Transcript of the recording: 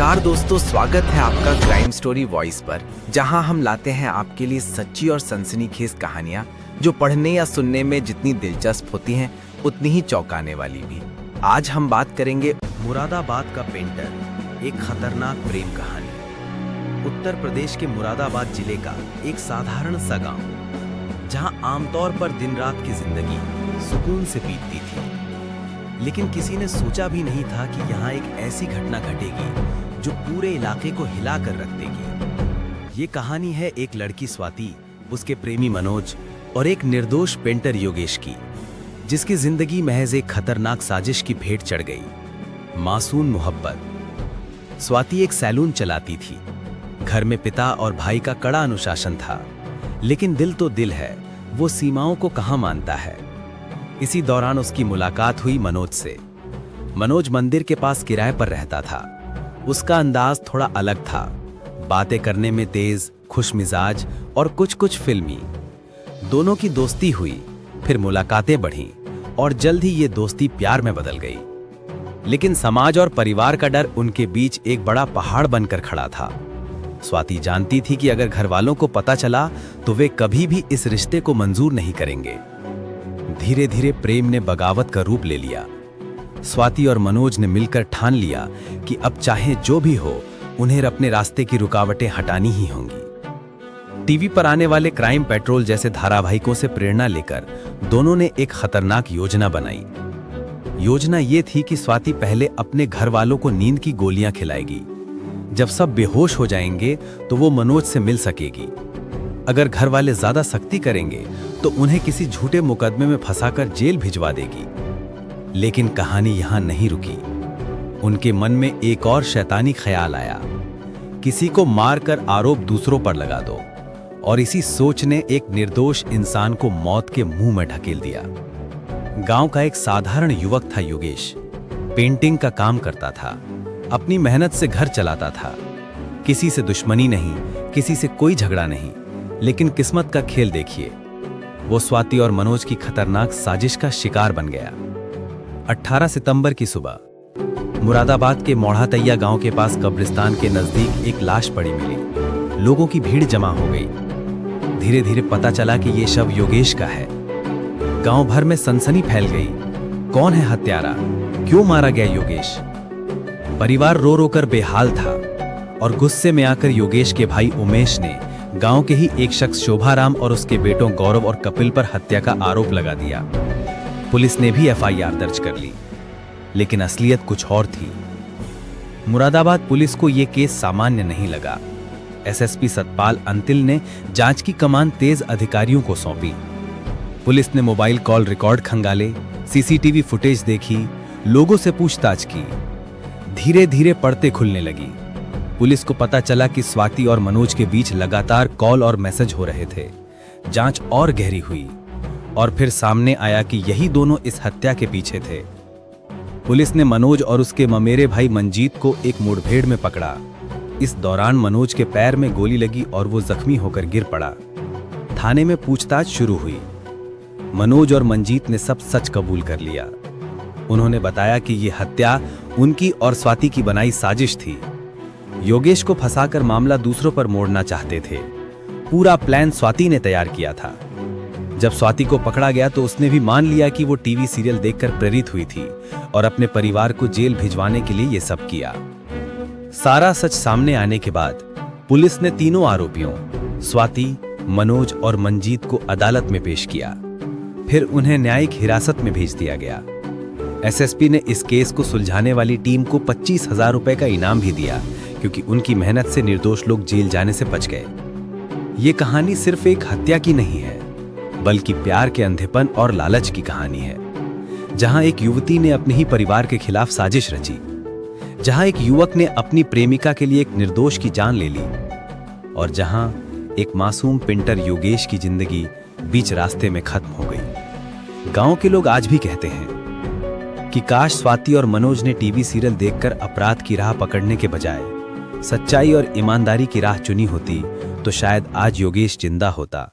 नमस्कार दोस्तों, स्वागत है आपका क्राइम स्टोरी वॉइस पर, जहां हम लाते हैं आपके लिए सच्ची और सनसनीखेज कहानियां जो पढ़ने या सुनने में जितनी दिलचस्प होती हैं उतनी ही चौंकाने वाली भी। आज हम बात करेंगे मुरादाबाद का पेंटर, एक खतरनाक प्रेम कहानी। उत्तर प्रदेश के मुरादाबाद जिले का एक साधारण सा गांव, जहां आमतौर पर दिन रात की जिंदगी सुकून से बीतती थी, लेकिन किसी ने सोचा भी नहीं था कि यहाँ एक ऐसी घटना घटेगी जो पूरे इलाके को हिला कर रख देगी। ये कहानी है एक लड़की स्वाति, उसके प्रेमी मनोज और एक निर्दोष पेंटर योगेश की, जिसकी जिंदगी महज एक खतरनाक साजिश की भेंट चढ़ गई। मासूम मोहब्बत। स्वाति एक सैलून चलाती थी। घर में पिता और भाई का कड़ा अनुशासन था, लेकिन दिल तो दिल है, वो सीमाओं को कहाँ मानता है। इसी दौरान उसकी मुलाकात हुई मनोज से। मनोज मंदिर के पास किराए पर रहता था। उसका अंदाज थोड़ा अलग था, बातें करने में तेज, खुशमिजाज और कुछ फिल्मी। दोनों की दोस्ती हुई, फिर मुलाकातें बढ़ीं और जल्द ही ये दोस्ती प्यार में बदल गई। लेकिन समाज और परिवार का डर उनके बीच एक बड़ा पहाड़ बनकर खड़ा था। स्वाति जानती थी कि अगर घर वालों को पता चला तो वे कभी भी इस रिश्ते को मंजूर नहीं करेंगे। धीरे धीरे प्रेम ने बगावत का रूप ले लिया। स्वाति और मनोज ने मिलकर ठान लिया कि अब चाहे जो भी हो, उन्हें अपने रास्ते की रुकावटें हटानी ही होंगी। टीवी पर आने वाले क्राइम पेट्रोल जैसे धारावाहिकों से प्रेरणा लेकर दोनों ने एक खतरनाक योजना बनाई। योजना ये थी कि स्वाति पहले अपने घर वालों को नींद की गोलियां खिलाएगी। जब सब बेहोश हो जाएंगे तो वो मनोज से मिल सकेगी। अगर घर वाले ज्यादा सख्ती करेंगे तो उन्हें किसी झूठे मुकदमे में फंसाकर जेल भिजवा देगी। लेकिन कहानी यहां नहीं रुकी। उनके मन में एक और शैतानी ख्याल आया, किसी को मारकर आरोप दूसरों पर लगा दो। और इसी सोच ने एक निर्दोष इंसान को मौत के मुंह में ढकेल दिया। गांव का एक साधारण युवक था योगेश। पेंटिंग का काम करता था, अपनी मेहनत से घर चलाता था। किसी से दुश्मनी नहीं, किसी से कोई झगड़ा नहीं। लेकिन किस्मत का खेल देखिए, वो स्वाति और मनोज की खतरनाक साजिश का शिकार बन गया। 18 सितंबर की सुबह मुरादाबाद के मोढ़ातैया गांव के पास कब्रिस्तान के नजदीक एक लाश पड़ी मिली। लोगों की भीड़ जमा हो गई। धीरे धीरे पता चला कि यह शव योगेश का है। गांव भर में सनसनी फैल गई। कौन है हत्यारा? क्यों मारा गया योगेश? परिवार रो रो कर बेहाल था और गुस्से में आकर योगेश के भाई उमेश ने गांव के ही एक शख्स शोभाराम और उसके बेटों गौरव और कपिल पर हत्या का आरोप लगा दिया। पुलिस ने भी एफआईआर दर्ज कर ली, लेकिन असलियत कुछ और थी। मुरादाबाद पुलिस को यह केस सामान्य नहीं लगा। एसएसपी सतपाल अंतिल ने जांच की कमान तेज अधिकारियों को सौंपी। पुलिस ने मोबाइल कॉल रिकॉर्ड खंगाले, सीसीटीवी फुटेज देखी, लोगों से पूछताछ की। धीरे धीरे परतें खुलने लगी। पुलिस को पता चला कि स्वाति और मनोज के बीच लगातार कॉल और मैसेज हो रहे थे। जांच और गहरी हुई और फिर सामने आया कि यही दोनों इस हत्या के पीछे थे। पुलिस ने मनोज और उसके ममेरे भाई मंजीत को एक मुठभेड़ में पकड़ा। इस दौरान मनोज के पैर में गोली लगी और वो जख्मी होकर गिर पड़ा। थाने में पूछताछ शुरू हुई। मनोज और मंजीत ने सब सच कबूल कर लिया। उन्होंने बताया कि यह हत्या उनकी और स्वाति की बनाई साजिश थी। योगेश को फंसाकर मामला दूसरों पर मोड़ना चाहते थे। पूरा प्लान स्वाति ने तैयार किया था। जब स्वाति को पकड़ा गया तो उसने भी मान लिया कि वो टीवी सीरियल देखकर प्रेरित हुई थी और अपने परिवार को जेल भिजवाने के लिए ये सब किया। सारा सच सामने आने के बाद पुलिस ने तीनों आरोपियों स्वाति, मनोज और मंजीत को अदालत में पेश किया। फिर उन्हें न्यायिक हिरासत में भेज दिया गया। एसएसपी ने इस केस को सुलझाने वाली टीम को 25,000 रुपए का इनाम भी दिया, क्योंकि उनकी मेहनत से निर्दोष लोग जेल जाने से बच गए। ये कहानी सिर्फ एक हत्या की नहीं है, बल्कि प्यार के अंधेपन और लालच की कहानी है। जहां एक युवती ने अपने ही परिवार के खिलाफ साजिश रची, जहां एक युवक ने अपनी प्रेमिका के लिए एक निर्दोष की जान ले ली, और जहां एक मासूम पेंटर योगेश की जिंदगी बीच रास्ते में खत्म हो गई। गांव के लोग आज भी कहते हैं कि काश स्वाति और मनोज ने टीवी सीरियल देखकर अपराध की राह पकड़ने के बजाय सच्चाई और ईमानदारी की राह चुनी होती, तो शायद आज योगेश जिंदा होता।